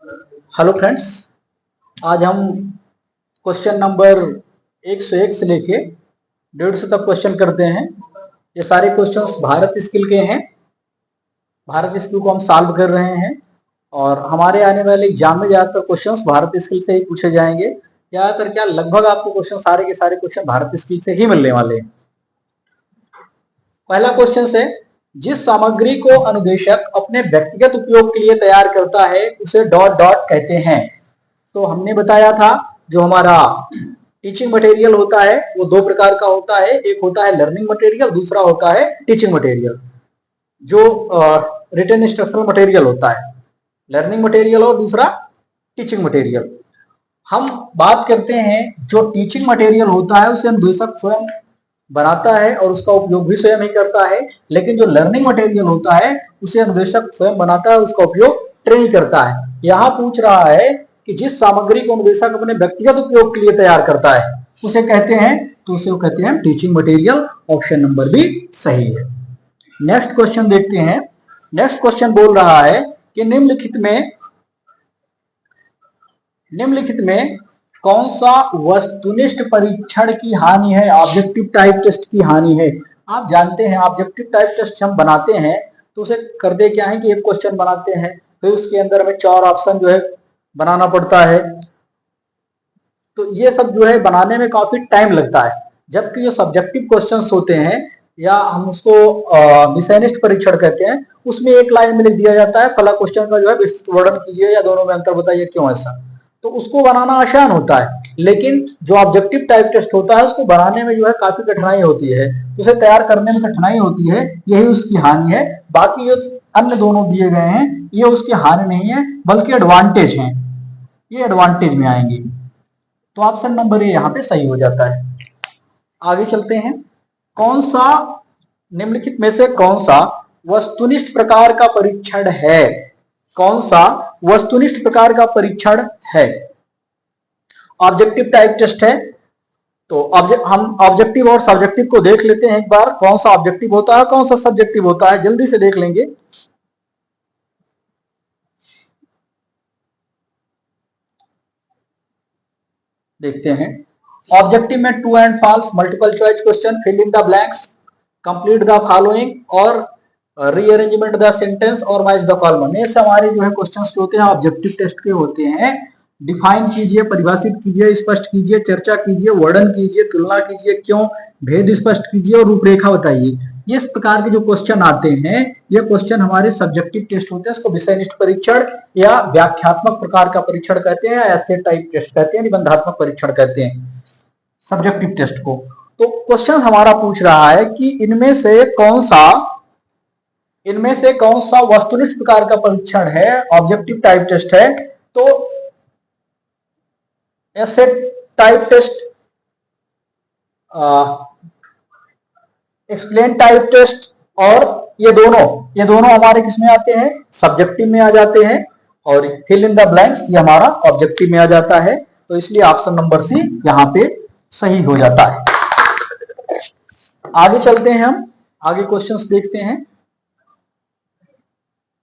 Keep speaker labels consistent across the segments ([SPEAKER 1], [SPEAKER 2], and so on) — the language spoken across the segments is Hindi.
[SPEAKER 1] हेलो फ्रेंड्स, आज हम क्वेश्चन नंबर 101 से लेके 150 तक क्वेश्चन करते हैं। ये सारे क्वेश्चंस भारत स्किल के हैं। भारत स्किल को हम सॉल्व कर रहे हैं और हमारे आने वाले एग्जाम में ज़्यादातर क्वेश्चंस भारत स्किल से ही पूछे जाएंगे। ज़्यादातर क्या, लगभग आपको क्वेश्चन सारे के सारे क्वेश्चन भारत स्किल से ही मिलने वाले हैं। पहला क्वेश्चन है, जिस सामग्री को अनुदेशक अपने व्यक्तिगत उपयोग के लिए तैयार करता है उसे डॉट डॉट कहते हैं। तो हमने बताया था जो हमारा टीचिंग मटेरियल होता है वो दो प्रकार का होता है। एक होता है लर्निंग मटेरियल, दूसरा होता है टीचिंग मटेरियल। जो रिटन इंस्ट्रक्शनल मटेरियल होता है लर्निंग मटेरियल और दूसरा टीचिंग मटेरियल। हम बात करते हैं जो टीचिंग मटेरियल होता है उसे अनुदेशक स्वयं बनाता है और उसका उपयोग भी स्वयं ही करता है, लेकिन जो लर्निंग मटेरियल होता है उसे अनुदेशक स्वयं बनाता है, उसका उपयोग ट्रेनी करता है। यहाँ पूछ रहा है कि जिस सामग्री को अनुदेशक अपने व्यक्तिगत उपयोग के लिए तैयार करता है उसे कहते हैं, तो उसे कहते हैं teaching material. Option number B सही है। नेक्स्ट क्वेश्चन देखते हैं। नेक्स्ट क्वेश्चन बोल रहा है कि निम्नलिखित में कौन सा वस्तुनिष्ठ परीक्षण की हानि है, ऑब्जेक्टिव टाइप टेस्ट की हानि है। आप जानते हैं ऑब्जेक्टिव टाइप टेस्ट हम बनाते हैं तो उसे करते क्या है कि एक क्वेश्चन बनाते हैं, फिर उसके अंदर हमें 4 ऑप्शन जो है बनाना पड़ता है। तो ये सब जो है बनाने में काफी टाइम लगता है। जबकि जो सब्जेक्टिव क्वेश्चंस होते हैं या हम उसको विषयनिष्ठ परीक्षण कहते हैं, उसमें एक लाइन में लिख दिया जाता है फला क्वेश्चन का जो है विस्तृत वर्णन कीजिए या दोनों में अंतर बताइए क्यों ऐसा। तो उसको बनाना आसान होता है, लेकिन जो ऑब्जेक्टिव टाइप टेस्ट होता है उसको बनाने में जो है काफी कठिनाई होती है, उसे तैयार करने में कठिनाई होती है, यही उसकी हानि है। बाकी जो अन्य दोनों दिए गए हैं ये उसकी हानि नहीं है बल्कि एडवांटेज हैं, ये एडवांटेज में आएंगे। तो ऑप्शन नंबर ए यहाँ पे सही हो जाता है। आगे चलते हैं। कौन सा निम्नलिखित में से कौन सा वस्तुनिष्ठ प्रकार का परीक्षण है, कौन सा वस्तुनिष्ठ प्रकार का परीक्षण है। ऑब्जेक्टिव टाइप टेस्ट है, तो हम ऑब्जेक्टिव और सब्जेक्टिव को देख लेते हैं एक बार, कौन सा ऑब्जेक्टिव होता है कौन सा सब्जेक्टिव होता है, जल्दी से देख लेंगे। देखते हैं। ऑब्जेक्टिव में true and false, multiple choice question, fill in the blanks, complete the following और रीअरेंजमेंट द सेंटेंस और मैच द कॉलम। ये सब हमारे जो है क्वेश्चंस होते हैं ऑब्जेक्टिव टेस्ट के होते हैं। डिफाइन कीजिए, परिभाषित कीजिए, स्पष्ट कीजिए, चर्चा कीजिए, वर्णन कीजिए, तुलना कीजिए, क्यों, भेद स्पष्ट कीजिए और रूपरेखा बताइए। इस प्रकार के जो क्वेश्चन आते हैं ये क्वेश्चन हमारे सब्जेक्टिव टेस्ट होते हैं। इसको विषयनिष्ठ परीक्षण या व्याख्यात्मक प्रकार का परीक्षण कहते हैं, ऐसे टाइप टेस्ट कहते हैं, निबंधात्मक परीक्षण कहते हैं सब्जेक्टिव टेस्ट को। तो क्वेश्चन हमारा पूछ रहा है कि इनमें से कौन सा वस्तुनिष्ठ प्रकार का परीक्षण है, ऑब्जेक्टिव टाइप टेस्ट है। तो ऐसे type test, explain type test और ये दोनों हमारे किस में आते हैं, सब्जेक्टिव में आ जाते हैं, और फिल इन द ब्लैंक्स ये हमारा ऑब्जेक्टिव में आ जाता है। तो इसलिए ऑप्शन नंबर सी यहाँ पे सही हो जाता है। आगे चलते हैं, हम आगे क्वेश्चंस देखते हैं।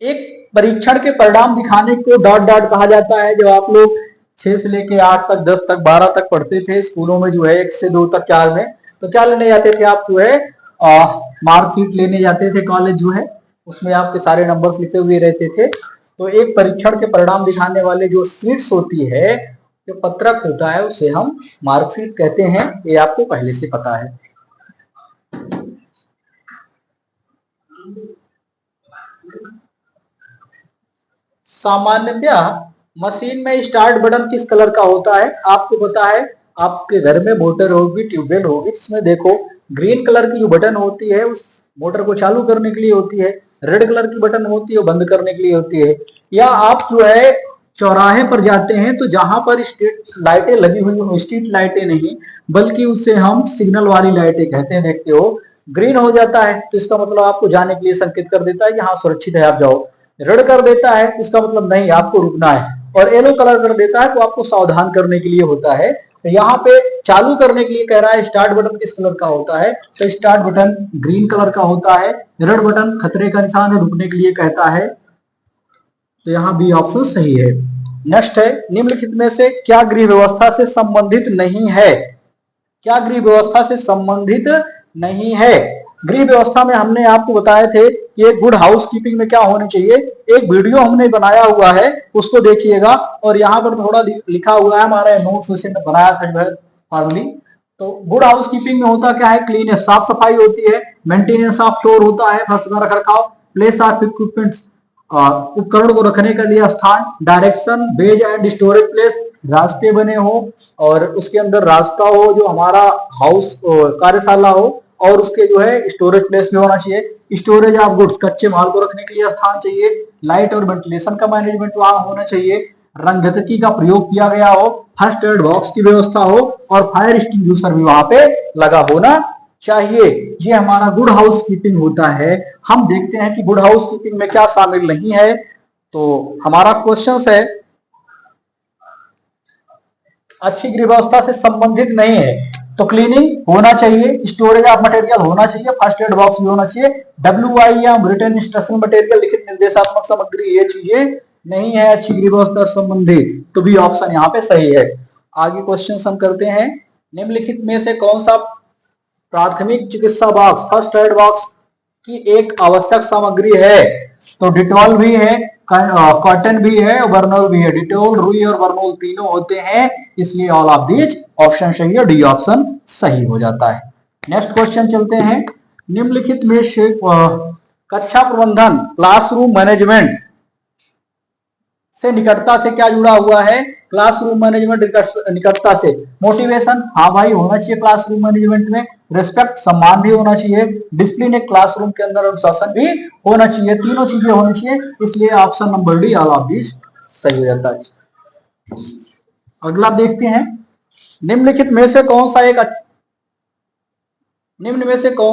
[SPEAKER 1] एक परीक्षण के परिणाम दिखाने को डॉट डॉट कहा जाता है। जब आप लोग 6 से लेके 8 तक, 10 तक, 12 तक पढ़ते थे स्कूलों में जो है 1 से 2 तक 4 में, तो क्या लेने जाते थे आप, जो है मार्कशीट लेने जाते थे कॉलेज जो है, उसमें आपके सारे नंबर्स लिखे हुए रहते थे। तो एक परीक्षण के परिणाम दिखाने वाले जो शीट्स होती है, जो पत्रक होता है, उसे हम मार्कशीट कहते हैं। ये आपको पहले से पता है। सामान्यतः मशीन में स्टार्ट बटन किस कलर का होता है, आपको पता है। आपके घर में मोटर होगी, ट्यूबवेल होगी, इसमें देखो ग्रीन कलर की जो बटन होती है उस मोटर को चालू करने के लिए होती है, रेड कलर की बटन होती है वो बंद करने के लिए होती है। या आप जो है चौराहे पर जाते हैं तो जहां पर स्ट्रीट लाइटें लगी हुई हो, स्ट्रीट लाइटें नहीं बल्कि उसे हम सिग्नल वाली लाइटें कहते हैं, देखते हो ग्रीन हो जाता है तो इसका मतलब आपको जाने के लिए संकेत कर देता है कि हाँ सुरक्षित है आप जाओ। रेड कर देता है इसका मतलब नहीं आपको रुकना है, और येलो कलर कर देता है तो आपको सावधान करने के लिए होता है। तो यहाँ पे चालू करने के लिए कह रहा है स्टार्ट बटन किस कलर का होता है, तो स्टार्ट बटन ग्रीन कलर का होता है। रेड बटन खतरे का निशान है, रुकने के लिए कहता है। तो यहाँ बी ऑप्शन सही है। नेक्स्ट है, निम्नलिखित में से क्या गृह व्यवस्था से संबंधित नहीं है? क्या गृह व्यवस्था से संबंधित नहीं है? गृह व्यवस्था में हमने आपको बताए थे कि एक गुड हाउस कीपिंग में क्या होनी चाहिए। एक वीडियो हमने बनाया हुआ है, उसको देखिएगा, और यहाँ पर थोड़ा लिखा हुआ है, हमारे नोट्स से बनाया था फॉर्मली। तो गुड हाउस कीपिंग में होता क्या है? क्लीनेस, साफ सफाई होती है, मेंटेनेंस ऑफ फ्लोर होता है, फर्श का रखरखाव, प्लेस ऑफ इक्विपमेंट्स, उपकरण को रखने के लिए स्थान, direction, base and storage place, रास्ते बने हो और उसके अंदर रास्ता हो जो हमारा हाउस कार्यशाला हो, और उसके जो है स्टोरेज प्लेस भी होना चाहिए। स्टोरेज ऑफ गुड्स, कच्चे माल को रखने के लिए स्थान चाहिए। लाइट और वेंटिलेशन का मैनेजमेंट वहां होना चाहिए। रंगगतकी का प्रयोग किया गया हो, फर्स्ट एड बॉक्स की व्यवस्था हो, और फायर एक्सटिंग्विशर भी वहां पे लगा होना चाहिए। ये हमारा गुड हाउस कीपिंग होता है। हम देखते हैं कि गुड हाउस कीपिंग में क्या शामिल नहीं है। तो हमारा क्वेश्चन है, अच्छी गृह व्यवस्था से संबंधित नहीं है तो क्लीनिंग होना चाहिए, स्टोरेज ऑफ मटेरियल होना चाहिए, फर्स्ट एड बॉक्स भी होना चाहिए, WI या रिटन इंस्ट्रक्शन मटेरियल, लिखित निर्देशात्मक सामग्री, ये चीजें नहीं है अच्छी गृह व्यवस्था से संबंधित। तो भी ऑप्शन यहाँ पे सही है। आगे क्वेश्चन हम करते हैं, निम्नलिखित में से कौन सा प्राथमिक चिकित्सा बॉक्स, फर्स्ट एड बॉक्स की एक आवश्यक सामग्री है? तो डिटॉल भी है, कॉटन भी है, बर्नोल भी है। डिटॉल, रुई और बर्नोल तीनों होते हैं, इसलिए ऑल ऑफ दीज ऑप्शन सही है, डी ऑप्शन सही हो जाता है। नेक्स्ट क्वेश्चन चलते हैं, निम्नलिखित में से कक्षा प्रबंधन, क्लासरूम मैनेजमेंट से निकटता से क्या जुड़ा हुआ है? क्लासरूम मैनेजमेंट निकटता से। मोटिवेशन, हाँ भाई होना चाहिए क्लासरूम मैनेजमेंट में। रिस्पेक्ट, सम्मान भी होना चाहिए। डिसिप्लिन, एक क्लासरूम के अंदर अनुशासन भी होना चाहिए। तीनों चीजें होनी चाहिए, इसलिए option number D all of this सही हो जाता है। अगला देखते हैं, निम्न में से कौन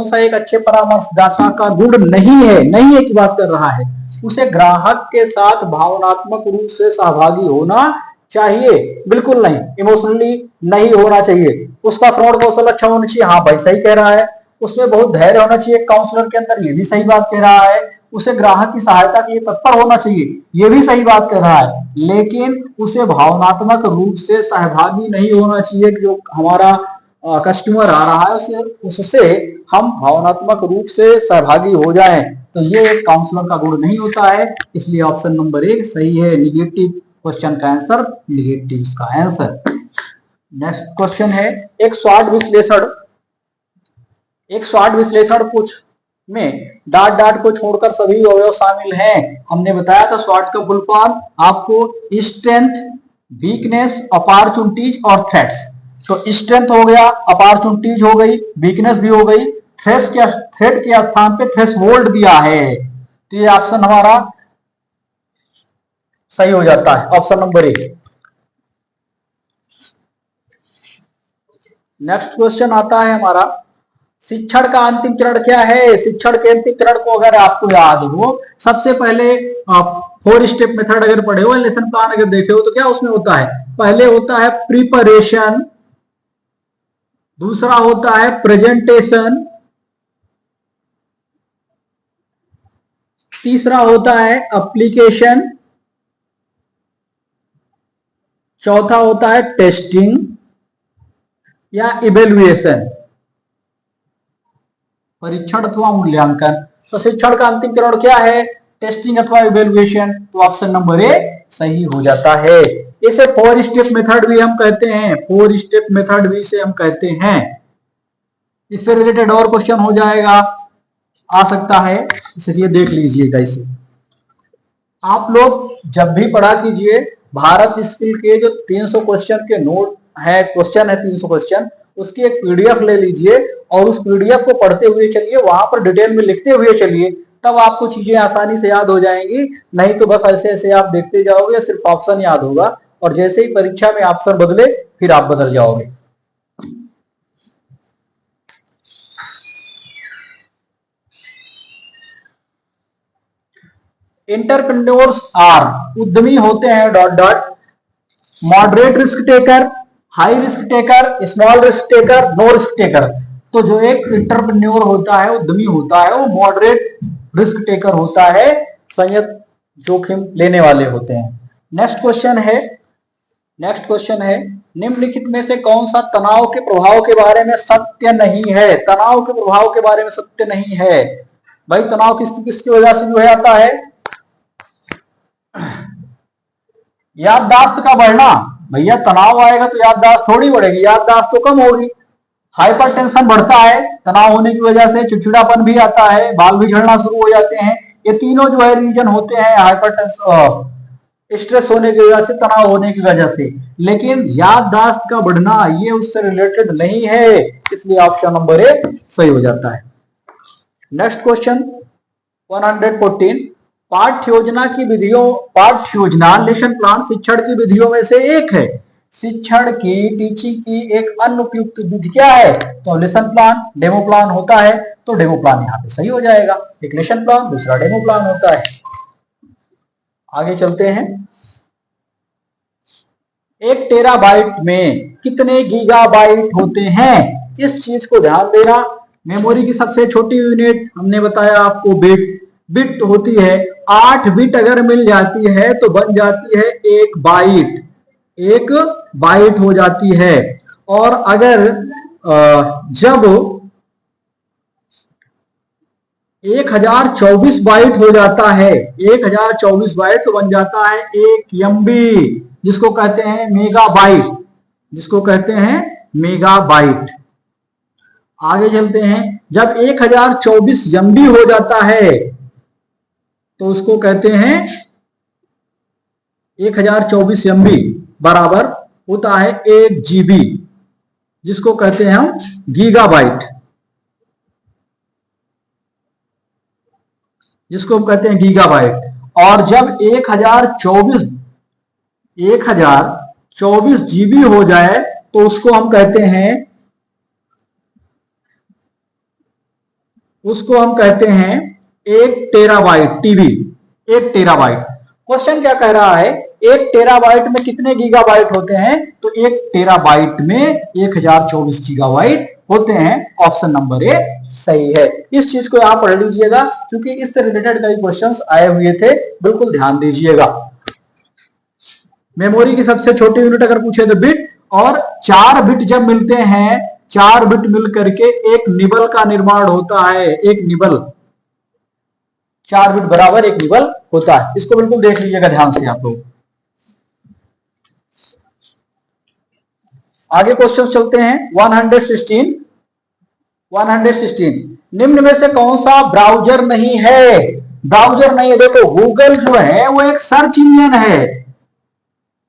[SPEAKER 1] सा एक अच्छे परामर्शदाता का गुण नहीं है? नहीं है की बात कर रहा है। उसे ग्राहक के साथ भावनात्मक रूप से सहभागी होना चाहिए। बिल्कुल नहीं, इमोशनली नहीं होना चाहिए। उसका श्रवण कौशल अच्छा होना चाहिए, हाँ भाई सही कह रहा है। उसमें बहुत धैर्य होना चाहिए काउंसलर के अंदर, ये भी सही बात कह रहा है। उसे ग्राहक की सहायता के लिए तत्पर होना चाहिए, ये भी सही बात कह रहा है। लेकिन उसे भावनात्मक रूप से सहभागी नहीं होना चाहिए। जो हमारा कस्टमर आ रहा है उससे हम भावनात्मक रूप से सहभागी हो जाएं, तो ये एक काउंसलर का गुण नहीं होता है, इसलिए ऑप्शन नंबर 1 सही है। निगेटिव क्वेश्चन का आंसर निगेटिव इसका आंसर। नेक्स्ट क्वेश्चन है, एक स्वाट विश्लेषण कुछ में डाट को छोड़कर सभी अवयव शामिल हैं। हमने बताया था स्वाट का फुल फॉर्म आपको, स्ट्रेंथ, वीकनेस, अपॉर्चुनिटीज और थ्रेट्स। तो स्ट्रेंथ हो गया, अपॉर्चुनिटीज हो गई, वीकनेस भी हो गई, थ्रेट के स्थान पे थ्रेशोल्ड दिया है, तो ये ऑप्शन हमारा सही हो जाता है, ऑप्शन नंबर 1। नेक्स्ट क्वेश्चन आता है हमारा, शिक्षण का अंतिम चरण क्या है? शिक्षण के अंतिम चरण को अगर आपको याद हो, सबसे पहले 4 स्टेप मेथड अगर पढ़े हो, लेसन प्लान अगर देखे हो, तो क्या उसमें होता है? पहले होता है प्रिपरेशन, दूसरा होता है प्रेजेंटेशन, तीसरा होता है एप्लीकेशन, चौथा होता है टेस्टिंग या इवेल्युएशन, परीक्षण अथवा मूल्यांकन। तो शिक्षण का अंतिम चरण क्या है? टेस्टिंग अथवा इवेल्युएशन, तो ऑप्शन नंबर 1 सही हो जाता है। इसे 4 स्टेप मेथड भी हम कहते हैं, 4 स्टेप मेथड भी से हम कहते हैं। इससे रिलेटेड और क्वेश्चन हो जाएगा, आ सकता है, इसलिए देख लीजिएगा। इसे आप लोग जब भी पढ़ा कीजिए, भारत स्किल के जो 300 क्वेश्चन के नोट है, क्वेश्चन है 300 क्वेश्चन, उसकी एक पीडीएफ ले लीजिए और उस पीडीएफ को पढ़ते हुए चलिए, वहां पर डिटेल में लिखते हुए चलिए, तब आपको चीजें आसानी से याद हो जाएंगी। नहीं तो बस ऐसे ऐसे आप देखते जाओगे, सिर्फ ऑप्शन याद होगा, और जैसे ही परीक्षा में ऑप्शन बदले फिर आप बदल जाओगे। एंटरप्रेन्योर्स आर, उद्यमी होते हैं moderate risk taker, high risk taker, small risk taker, no risk taker. तो जो एक एंटरप्रेन्योर होता है, उद्यमी होता है, वो मॉडरेट रिस्क टेकर होता है, संयत जोखिम लेने वाले होते हैं। नेक्स्ट क्वेश्चन है निम्नलिखित में से कौन सा तनाव के प्रभाव के बारे में सत्य नहीं है? तनाव के प्रभाव के बारे में सत्य नहीं है। भाई तनाव किसकी किसकी वजह से जो है आता है? याददाश्त का बढ़ना। भैया तनाव आएगा तो याददाश्त थोड़ी बढ़ेगी, याददाश्त तो कम होगी। हाइपरटेंशन बढ़ता है तनाव होने की वजह से, चिड़चिड़ापन भी आता है, बाल भी झड़ना शुरू हो जाते हैं। ये तीनों जो है रीजन होते हैं हाइपरटेंशन, स्ट्रेस होने की वजह से, तनाव होने की वजह से। लेकिन याददाश्त का बढ़ना ये उससे रिलेटेड नहीं है, इसलिए ऑप्शन नंबर ए सही हो जाता है। नेक्स्ट क्वेश्चन 114, पाठ्य योजना की विधियों, पाठ्य योजना लेसन प्लान शिक्षण की विधियों में से एक है। शिक्षण की टीचिंग की एक अनुपयुक्त विधि क्या है? तो लेसन प्लान, डेमो प्लान होता है, तो डेमो प्लान यहाँ पे सही हो जाएगा। एक लेसन प्लान, दूसरा डेमो प्लान होता है। आगे चलते हैं। 1 टेराबाइट में कितने गीगाबाइट होते हैं? इस चीज को ध्यान देना। मेमोरी की सबसे छोटी यूनिट हमने बताया आपको बिट होती है। 8 बिट अगर मिल जाती है तो बन जाती है 1 बाइट, 1 बाइट हो जाती है। और अगर जब 1024 बाइट हो जाता है, 1024 बाइट तो बन जाता है 1 एमबी, जिसको कहते हैं मेगाबाइट, जिसको कहते हैं मेगाबाइट। आगे चलते हैं। जब 1024 एमबी हो जाता है तो उसको कहते हैं 1024 एमबी बराबर होता है 1 जीबी, जिसको कहते हैं हम गीगाबाइट, जिसको हम कहते हैं गीगाबाइट। और जब 1024 जीबी हो जाए तो उसको हम कहते हैं 1 टेराबाइट, टीबी, 1 टेराबाइट। क्वेश्चन क्या कह रहा है? 1 टेराबाइट में कितने गीगाबाइट होते हैं? तो 1 टेराबाइट में 1024 गीगाबाइट होते हैं। ऑप्शन नंबर ए सही है। इस चीज को यहां पढ़ लीजिएगा क्योंकि इससे रिलेटेड कई क्वेश्चंस आए हुए थे, बिल्कुल ध्यान दीजिएगा। मेमोरी की सबसे छोटी यूनिट अगर पूछे तो बिट, और 4 बिट जब मिलते हैं, 4 बिट मिल करके एक निबल का निर्माण होता है। एक निबल, 4 बिट बराबर एक निबल होता है। इसको बिल्कुल देख लीजिएगा ध्यान से आप लोग। आगे क्वेश्चन चलते हैं। 116 निम्न में से कौन सा ब्राउजर नहीं है? ब्राउजर नहीं है। देखो गूगल जो है वो एक सर्च इंजन है,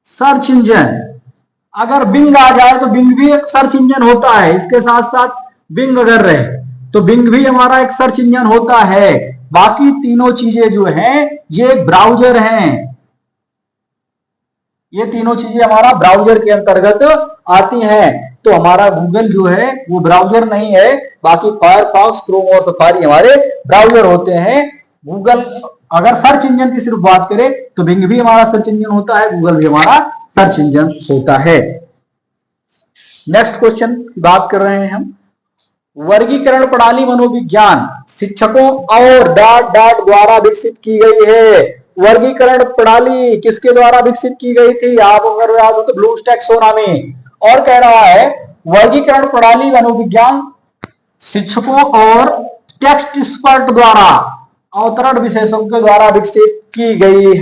[SPEAKER 1] सर्च इंजन। अगर बिंग आ जाए तो बिंग भी एक सर्च इंजन होता है, इसके साथ साथ बिंग अगर रहे तो बिंग भी हमारा एक सर्च इंजन होता है। बाकी तीनों चीजें जो हैं ये ब्राउजर हैं, ये तीनों चीजें हमारा ब्राउजर के अंतर्गत आती हैं। तो हमारा गूगल जो है वो ब्राउजर नहीं है, बाकी फायरफॉक्स, क्रोम और सफारी हमारे ब्राउजर होते हैं। गूगल अगर सर्च इंजन की सिर्फ बात करें तो बिंग भी हमारा सर्च इंजन होता है, गूगल भी हमारा सर्च इंजन होता है। नेक्स्ट क्वेश्चन की बात कर रहे हैं हम। वर्गीकरण प्रणाली मनोविज्ञान शिक्षकों और डॉट द्वारा विकसित की गई है। वर्गीकरण प्रणाली किसके द्वारा विकसित की गई थी? आप अगर याद हो तो ब्लूम्स टैक्सोनॉमी। और कह रहा है वर्गीकरण प्रणाली मनोविज्ञान शिक्षकों और टेक्स्ट एक्सपर्ट द्वारा, अवतरण विशेषज्ञों द्वारा विकसित की गई है।